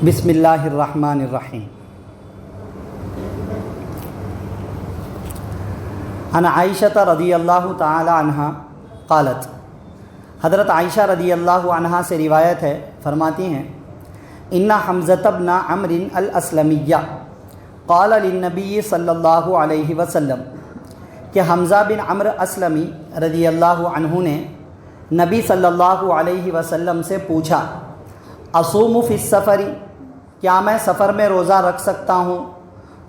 بسم اللہ الرحمن الرحیم۔ عن عائشہ رضی اللہ تعالی عنہا قالت، حضرت عائشہ رضی اللہ عنہا سے روایت ہے، فرماتی ہیں ان حمزۃ بن عمرو الاسلمی قال للنبی صلی اللہ علیہ وسلم، کہ حمزہ بن عمرو اسلمی رضی اللہ عنہ نے نبی صلی اللہ علیہ وسلم سے پوچھا، اصوم فی السفر، کیا میں سفر میں روزہ رکھ سکتا ہوں؟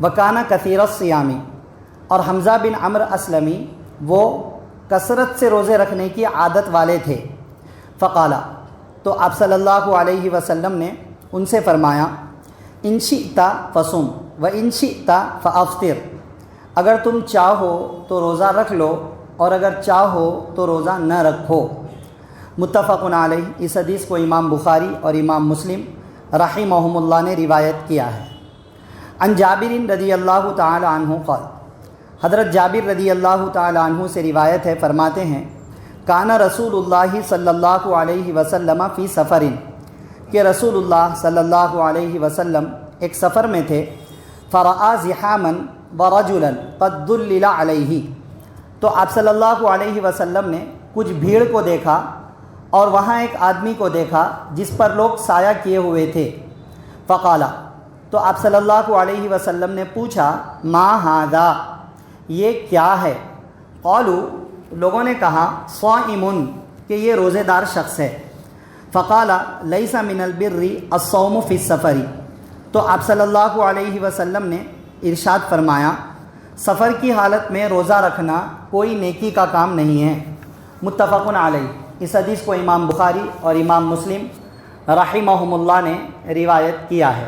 وکانہ کثیر الصیامی، اور حمزہ بن عمرو اسلمی وہ کثرت سے روزے رکھنے کی عادت والے تھے۔ فقالا، تو آپ صلی اللہ علیہ وسلم نے ان سے فرمایا، ان شئت فصم و ان شئت فافطر، اگر تم چاہو تو روزہ رکھ لو اور اگر چاہو تو روزہ نہ رکھو۔ متفق علیہ، اس حدیث کو امام بخاری اور امام مسلم رحمہم اللہ نے روایت کیا ہے۔ عن جابر رضی اللہ تعالی عنہ قال، حضرت جابر رضی اللہ تعالی عنہ سے روایت ہے، فرماتے ہیں کان رسول اللہ صلی اللہ علیہ وسلم فی سفر، کہ رسول اللہ صلی اللہ علیہ وسلم ایک سفر میں تھے۔ فرآ زحاما ورجلا قد دلل علیہ، تو آپ صلی اللہ علیہ وسلم نے کچھ بھیڑ کو دیکھا اور وہاں ایک آدمی کو دیکھا جس پر لوگ سایہ کیے ہوئے تھے۔ فقالا، تو آپ صلی اللہ علیہ وسلم نے پوچھا، ما ھذا، یہ کیا ہے؟ قالوا، لوگوں نے کہا، صائم، کہ یہ روزے دار شخص ہے۔ فقالا لیس من البر الصوم فی السفر، تو آپ صلی اللہ علیہ وسلم نے ارشاد فرمایا، سفر کی حالت میں روزہ رکھنا کوئی نیکی کا کام نہیں ہے۔ متفق علیہ، اس حدیث کو امام بخاری اور امام مسلم رحمہم اللہ نے روایت کیا ہے۔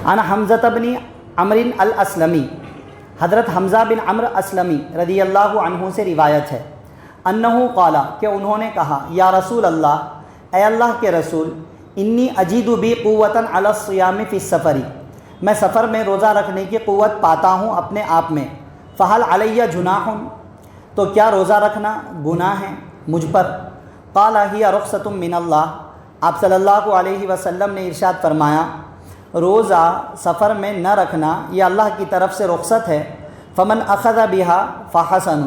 عن حمزہ بن عمرو الاسلمی، حضرت حمزہ بن عمرو اسلمی رضی اللہ عنہ سے روایت ہے، انہو قال، کہ انہوں نے کہا، یا رسول اللہ، اے اللہ کے رسول، انی اجید بی قوتا علی الصیام فی السفر، میں سفر میں روزہ رکھنے کی قوت پاتا ہوں اپنے آپ میں۔ فہل علیہ جناح، تو کیا روزہ رکھنا گناہ ہے مجھ پر؟ قال ہی رخصۃ من اللہ، آپ صلی اللہ علیہ وسلم نے ارشاد فرمایا، روزہ سفر میں نہ رکھنا یہ اللہ کی طرف سے رخصت ہے۔ فمن اخذ بها فحسن،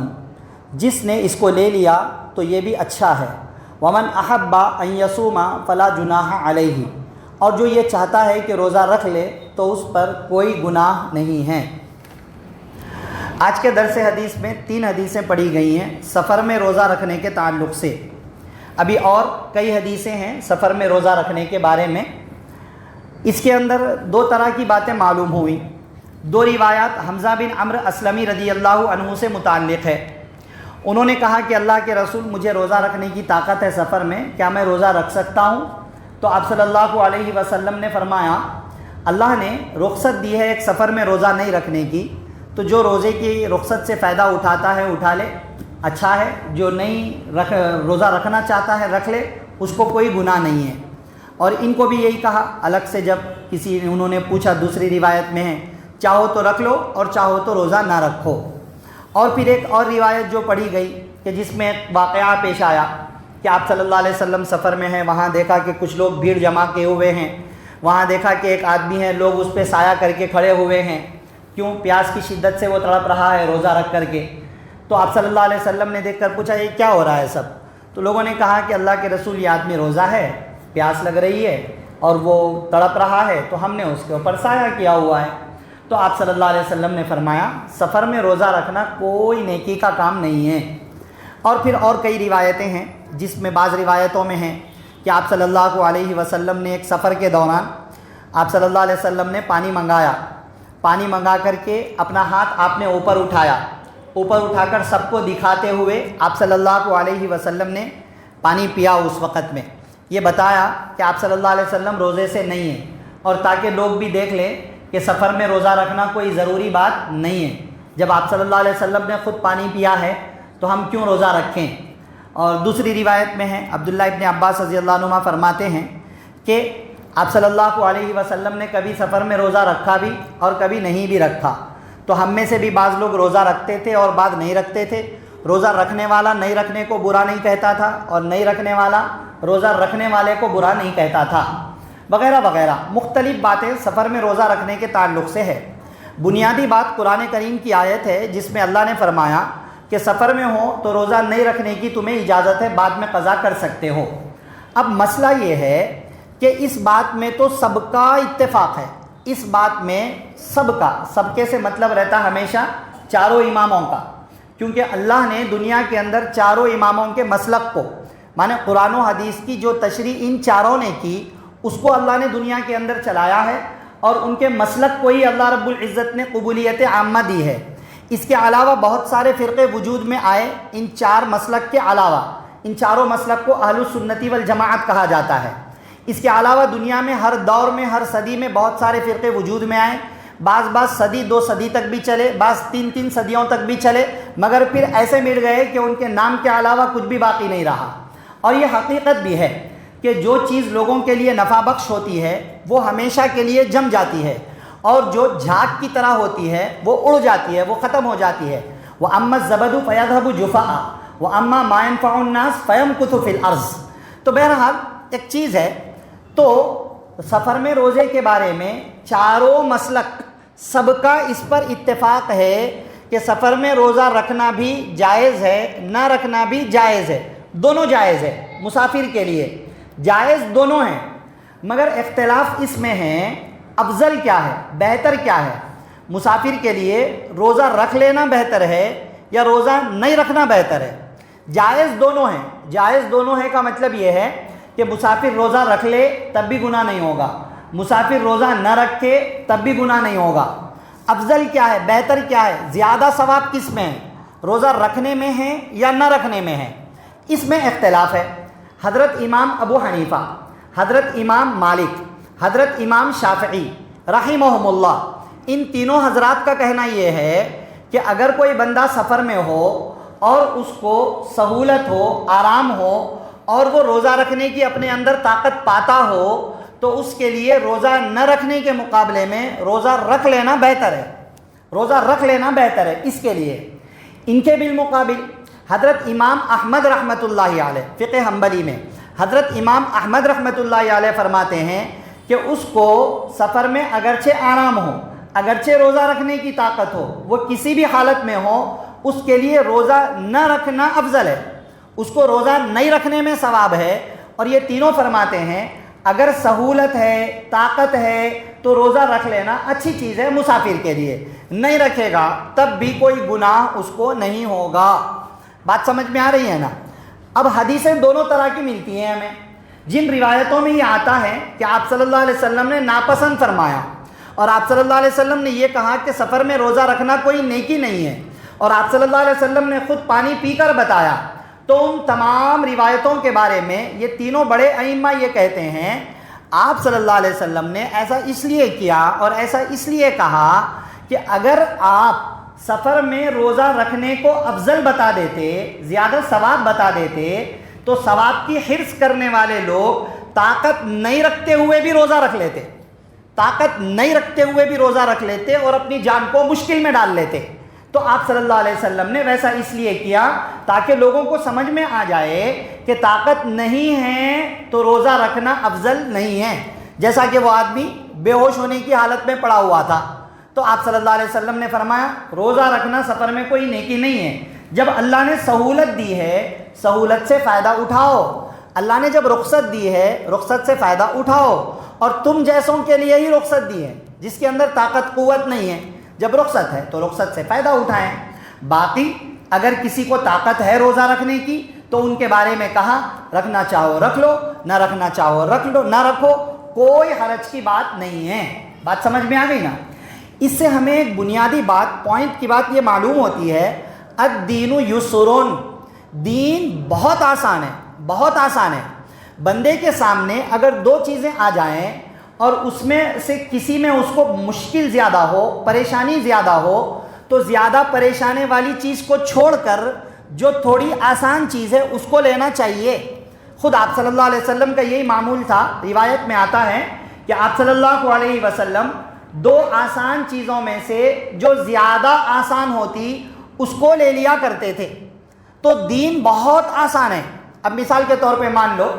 جس نے اس کو لے لیا تو یہ بھی اچھا ہے۔ ومن احب ان یصوم فلا جناح علیہ، اور جو یہ چاہتا ہے کہ روزہ رکھ لے تو اس پر کوئی گناہ نہیں ہے۔ آج کے درس حدیث میں 3 حدیثیں پڑھی گئی ہیں سفر میں روزہ رکھنے کے تعلق سے۔ ابھی اور کئی حدیثیں ہیں سفر میں روزہ رکھنے کے بارے میں۔ اس کے اندر 2 طرح کی باتیں معلوم ہوئیں۔ 2 روایات حمزہ بن عمرو اسلمی رضی اللہ عنہ سے متعلق ہے۔ انہوں نے کہا کہ اللہ کے رسول، مجھے روزہ رکھنے کی طاقت ہے سفر میں، کیا میں روزہ رکھ سکتا ہوں؟ تو آپ صلی اللہ علیہ وسلم نے فرمایا، اللہ نے رخصت دی ہے ایک سفر میں روزہ نہیں رکھنے کی، تو جو روزے کی رخصت سے فائدہ اٹھاتا ہے اٹھا لے، اچھا ہے۔ جو نہیں روزہ رکھنا چاہتا ہے رکھ لے، اس کو کوئی گناہ نہیں ہے۔ اور ان کو بھی یہی کہا الگ سے، جب انہوں نے پوچھا، دوسری روایت میں ہے، چاہو تو رکھ لو اور چاہو تو روزہ نہ رکھو۔ اور پھر ایک اور روایت جو پڑھی گئی کہ جس میں ایک واقعہ پیش آیا کہ آپ صلی اللہ علیہ وسلم سفر میں ہیں، وہاں دیکھا کہ کچھ لوگ بھیڑ جمع کیے ہوئے ہیں، وہاں دیکھا کہ ایک آدمی ہے، لوگ اس پہ سایہ کر کے کھڑے ہوئے ہیں، کیوں؟ پیاس کی شدت سے وہ تڑپ رہا ہے روزہ رکھ کر کے۔ تو آپ صلی اللہ علیہ وسلم نے دیکھ کر پوچھا، یہ کیا ہو رہا ہے سب؟ تو لوگوں نے کہا کہ اللہ کے رسول، یہ آدمی روزہ ہے، پیاس لگ رہی ہے اور وہ تڑپ رہا ہے، تو ہم نے اس کے اوپر سایہ کیا ہوا ہے۔ تو آپ صلی اللہ علیہ وسلم نے فرمایا، سفر میں روزہ رکھنا کوئی نیکی کا کام نہیں ہے۔ اور پھر اور کئی روایتیں ہیں جس میں بعض روایتوں میں ہیں کہ آپ صلی اللہ علیہ وسلم نے ایک سفر کے دوران آپ صلی اللہ علیہ وسلم نے پانی منگا کر کے اپنا ہاتھ آپ نے اوپر اٹھا کر سب کو دکھاتے ہوئے آپ صلی اللہ علیہ وسلم نے پانی پیا اس وقت میں۔ یہ بتایا کہ آپ صلی اللہ علیہ وسلم روزے سے نہیں ہیں، اور تاکہ لوگ بھی دیکھ لیں کہ سفر میں روزہ رکھنا کوئی ضروری بات نہیں ہے۔ جب آپ صلی اللہ علیہ وسلم نے خود پانی پیا ہے تو ہم کیوں روزہ رکھیں؟ اور دوسری روایت میں ہے، عبداللہ ابن عباس رضی اللہ عنہما فرماتے ہیں کہ آپ صلی اللہ علیہ وسلم نے کبھی سفر میں روزہ رکھا بھی اور کبھی نہیں بھی رکھا، تو ہم میں سے بھی بعض لوگ روزہ رکھتے تھے اور بعض نہیں رکھتے تھے۔ روزہ رکھنے والا نہیں رکھنے کو برا نہیں کہتا تھا اور نہیں رکھنے والا روزہ رکھنے والے کو برا نہیں کہتا تھا، وغیرہ وغیرہ مختلف باتیں سفر میں روزہ رکھنے کے تعلق سے ہے۔ بنیادی بات قرآن کریم کی آیت ہے جس میں اللہ نے فرمایا کہ سفر میں ہو تو روزہ نہیں رکھنے کی تمہیں اجازت ہے، بعد میں قضا کر سکتے ہو۔ اب مسئلہ یہ ہے کہ اس بات میں تو سب کا اتفاق ہے، اس بات میں سب کا، سب کے سے مطلب رہتا ہمیشہ چاروں اماموں کا، کیونکہ اللہ نے دنیا کے اندر چاروں اماموں کے مسلک کو، مانے قرآن و حدیث کی جو تشریح ان چاروں نے کی اس کو اللہ نے دنیا کے اندر چلایا ہے، اور ان کے مسلک کو ہی اللہ رب العزت نے قبولیت عامہ دی ہے۔ اس کے علاوہ بہت سارے فرقے وجود میں آئے، ان چار مسلک کے علاوہ، ان چاروں مسلک کو اہل السنت والجماعت کہا جاتا ہے۔ اس کے علاوہ دنیا میں ہر دور میں، ہر صدی میں بہت سارے فرقے وجود میں آئے، بعض صدی 2 صدی تک بھی چلے، بعض 3 صدیوں تک بھی چلے، مگر پھر ایسے مٹ گئے کہ ان کے نام کے علاوہ کچھ بھی باقی نہیں رہا۔ اور یہ حقیقت بھی ہے کہ جو چیز لوگوں کے لیے نفع بخش ہوتی ہے وہ ہمیشہ کے لیے جم جاتی ہے، اور جو جھاگ کی طرح ہوتی ہے وہ اڑ جاتی ہے، وہ ختم ہو جاتی ہے۔ وَأَمَّا الزَّبَدُ فَيَذْهَبُ جُفَاءً وَأَمَّا مَا يَنفَعُ النَّاسَ فَيَمْكُثُ فِي الْأَرْضِ۔ تو بہرحال ایک چیز ہے، تو سفر میں روزے کے بارے میں چاروں مسلک سب کا اس پر اتفاق ہے کہ سفر میں روزہ رکھنا بھی جائز ہے، نہ رکھنا بھی جائز ہے، دونوں جائز ہے۔ مسافر کے لیے جائز دونوں ہیں، مگر اختلاف اس میں ہے افضل کیا ہے، بہتر کیا ہے۔ مسافر کے لیے روزہ رکھ لینا بہتر ہے یا روزہ نہیں رکھنا بہتر ہے؟ جائز دونوں ہیں۔ جائز دونوں ہیں کا مطلب یہ ہے کہ مسافر روزہ رکھ لے تب بھی گناہ نہیں ہوگا، مسافر روزہ نہ رکھے تب بھی گناہ نہیں ہوگا۔ افضل کیا ہے، بہتر کیا ہے، زیادہ ثواب کس میں ہے، روزہ رکھنے میں ہے یا نہ رکھنے میں ہے؟ اس میں اختلاف ہے۔ حضرت امام ابو حنیفہ، حضرت امام مالک، حضرت امام شافعی رحمہم اللہ، ان تینوں حضرات کا کہنا یہ ہے کہ اگر کوئی بندہ سفر میں ہو اور اس کو سہولت ہو، آرام ہو، اور وہ روزہ رکھنے کی اپنے اندر طاقت پاتا ہو تو اس کے لیے روزہ نہ رکھنے کے مقابلے میں روزہ رکھ لینا بہتر ہے، روزہ رکھ لینا بہتر ہے اس کے لیے۔ ان کے بالمقابل حضرت امام احمد رحمۃ اللہ علیہ، فقہ حنبلی میں حضرت امام احمد رحمۃ اللہ علیہ فرماتے ہیں کہ اس کو سفر میں اگرچہ آرام ہو، اگرچہ روزہ رکھنے کی طاقت ہو، وہ کسی بھی حالت میں ہو، اس کے لیے روزہ نہ رکھنا افضل ہے، اس کو روزہ نہیں رکھنے میں ثواب ہے۔ اور یہ تینوں فرماتے ہیں اگر سہولت ہے، طاقت ہے تو روزہ رکھ لینا اچھی چیز ہے مسافر کے لیے، نہیں رکھے گا تب بھی کوئی گناہ اس کو نہیں ہوگا۔ بات سمجھ میں آ رہی ہے نا؟ اب حدیثیں دونوں طرح کی ملتی ہیں ہمیں۔ جن روایتوں میں یہ آتا ہے کہ آپ صلی اللہ علیہ وسلم نے ناپسند فرمایا، اور آپ صلی اللہ علیہ وسلم نے یہ کہا کہ سفر میں روزہ رکھنا کوئی نیکی نہیں ہے، اور آپ صلی اللہ علیہ وسلم نے خود پانی پی کر بتایا، تو ان تمام روایتوں کے بارے میں یہ تینوں بڑے ائمہ یہ کہتے ہیں آپ صلی اللہ علیہ وسلم نے ایسا اس لیے کیا اور ایسا اس لیے کہا کہ اگر آپ سفر میں روزہ رکھنے کو افضل بتا دیتے، زیادہ ثواب بتا دیتے، تو ثواب کی حرص کرنے والے لوگ طاقت نہیں رکھتے ہوئے بھی روزہ رکھ لیتے، طاقت نہیں رکھتے ہوئے بھی روزہ رکھ لیتے اور اپنی جان کو مشکل میں ڈال لیتے۔ تو آپ صلی اللہ علیہ وسلم نے ویسا اس لیے کیا تاکہ لوگوں کو سمجھ میں آ جائے کہ طاقت نہیں ہے تو روزہ رکھنا افضل نہیں ہے۔ جیسا کہ وہ آدمی بے ہوش ہونے کی حالت میں پڑا ہوا تھا، تو آپ صلی اللہ علیہ وسلم نے فرمایا روزہ رکھنا سفر میں کوئی نیکی نہیں ہے۔ جب اللہ نے سہولت دی ہے، سہولت سے فائدہ اٹھاؤ۔ اللہ نے جب رخصت دی ہے، رخصت سے فائدہ اٹھاؤ، اور تم جیسوں کے لیے ہی رخصت دی ہے جس کے اندر طاقت قوت نہیں ہے۔ جب رخصت ہے تو رخصت سے فائدہ اٹھائیں۔ باقی اگر کسی کو طاقت ہے روزہ رکھنے کی تو ان کے بارے میں کہا رکھنا چاہو رکھ لو، نہ رکھنا چاہو رکھ لو، نہ رکھو، کوئی حرج کی بات نہیں ہے۔ بات سمجھ میں آ گئی نا؟ اس سے ہمیں ایک بنیادی بات، پوائنٹ کی بات یہ معلوم ہوتی ہے، الدین یسرون، دین بہت آسان ہے، بہت آسان ہے۔ بندے کے سامنے اگر دو چیزیں آ جائیں اور اس میں سے کسی میں اس کو مشکل زیادہ ہو، پریشانی زیادہ ہو، تو زیادہ پریشانے والی چیز کو چھوڑ کر جو تھوڑی آسان چیز ہے اس کو لینا چاہیے۔ خود آپ صلی اللہ علیہ وسلم کا یہی معمول تھا۔ روایت میں آتا ہے کہ آپ صلی اللہ علیہ وسلم دو آسان چیزوں میں سے جو زیادہ آسان ہوتی اس کو لے لیا کرتے تھے۔ تو دین بہت آسان ہے. اب مثال کے طور پہ مان لو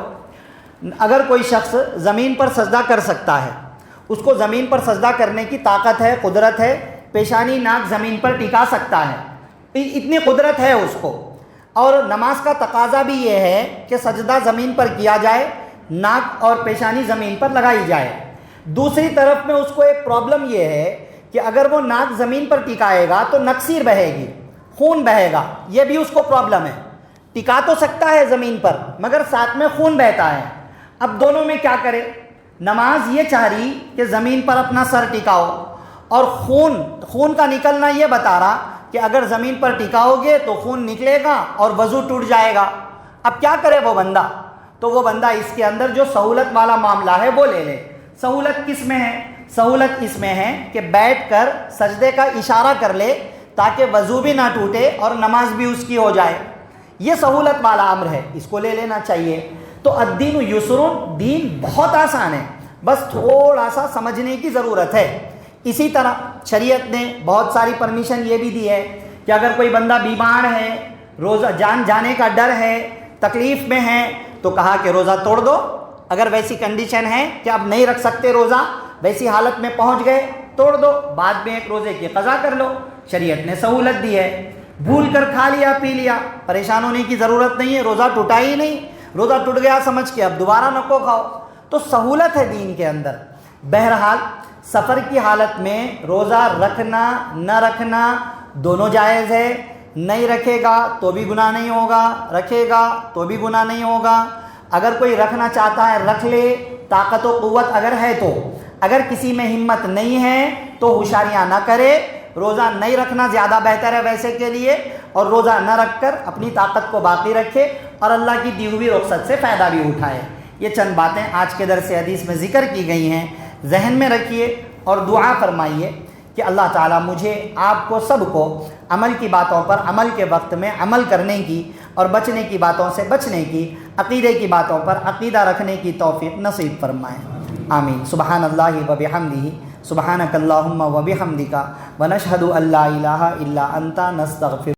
اگر کوئی شخص زمین پر سجدہ کر سکتا ہے, اس کو زمین پر سجدہ کرنے کی طاقت ہے, قدرت ہے, پیشانی ناک زمین پر ٹکا سکتا ہے, اتنی قدرت ہے اس کو, اور نماز کا تقاضا بھی یہ ہے کہ سجدہ زمین پر کیا جائے, ناک اور پیشانی زمین پر لگائی جائے. دوسری طرف میں اس کو ایک پرابلم یہ ہے کہ اگر وہ ناک زمین پر ٹکائے گا تو نکسیر بہے گی, خون بہے گا, یہ بھی اس کو پرابلم ہے. ٹکا تو سکتا ہے زمین پر مگر ساتھ میں خون بہتا ہے. اب دونوں میں کیا کرے؟ نماز یہ چاہ رہی کہ زمین پر اپنا سر ٹکاؤ, اور خون کا نکلنا یہ بتا رہا کہ اگر زمین پر ٹکاؤ گے تو خون نکلے گا اور وضو ٹوٹ جائے گا. اب کیا کرے وہ بندہ؟ تو وہ بندہ اس کے اندر جو سہولت والا معاملہ ہے وہ لے لے. سہولت کس میں ہے؟ سہولت اس میں ہے کہ بیٹھ کر سجدے کا اشارہ کر لے تاکہ وضو بھی نہ ٹوٹے اور نماز بھی اس کی ہو جائے. یہ سہولت والا امر ہے, اس کو لے لینا چاہیے. تو الدین یسرون, دین بہت آسان ہے, بس تھوڑا سا سمجھنے کی ضرورت ہے. اسی طرح شریعت نے بہت ساری پرمیشن یہ بھی دی ہے کہ اگر کوئی بندہ بیمار ہے, روزہ جان جانے کا ڈر ہے, تکلیف میں ہے, تو کہا کہ روزہ توڑ دو. اگر ویسی کنڈیشن ہے کہ اب نہیں رکھ سکتے روزہ, ویسی حالت میں پہنچ گئے, توڑ دو, بعد میں ایک روزے کی قضا کر لو. شریعت نے سہولت دی ہے. بھول کر کھا لیا پی لیا, پریشان ہونے کی ضرورت نہیں ہے, روزہ ٹوٹا ہی نہیں, روزہ ٹوٹ گیا سمجھ کے اب دوبارہ نہ کو کھاؤ. تو سہولت ہے دین کے اندر. بہرحال سفر کی حالت میں روزہ رکھنا نہ رکھنا دونوں جائز ہے. نہیں رکھے گا تو بھی گناہ نہیں ہوگا, رکھے گا تو بھی گناہ نہیں ہوگا. اگر کوئی رکھنا چاہتا ہے رکھ لے, طاقت و قوت اگر ہے تو. اگر کسی میں ہمت نہیں ہے تو ہوشیاریاں نہ کرے, روزہ نہیں رکھنا زیادہ بہتر ہے ویسے کے لیے, اور روزہ نہ رکھ کر اپنی طاقت کو باقی رکھے اور اللہ کی دی ہوئی رخصت سے فائدہ بھی اٹھائے. یہ چند باتیں آج کے درس حدیث میں ذکر کی گئی ہیں, ذہن میں رکھیے اور دعا فرمائیے کہ اللہ تعالیٰ مجھے آپ کو سب کو عمل کی باتوں پر عمل کے وقت میں عمل کرنے کی اور بچنے کی باتوں سے بچنے کی, عقیدے کی باتوں پر عقیدہ رکھنے کی توفیق نصیب فرمائیں. آمین. سبحان اللہ و بحمدہ, سبحانک اللہم و بحمدک, ونشہد ان لا الہ الا انت, نستغفرک.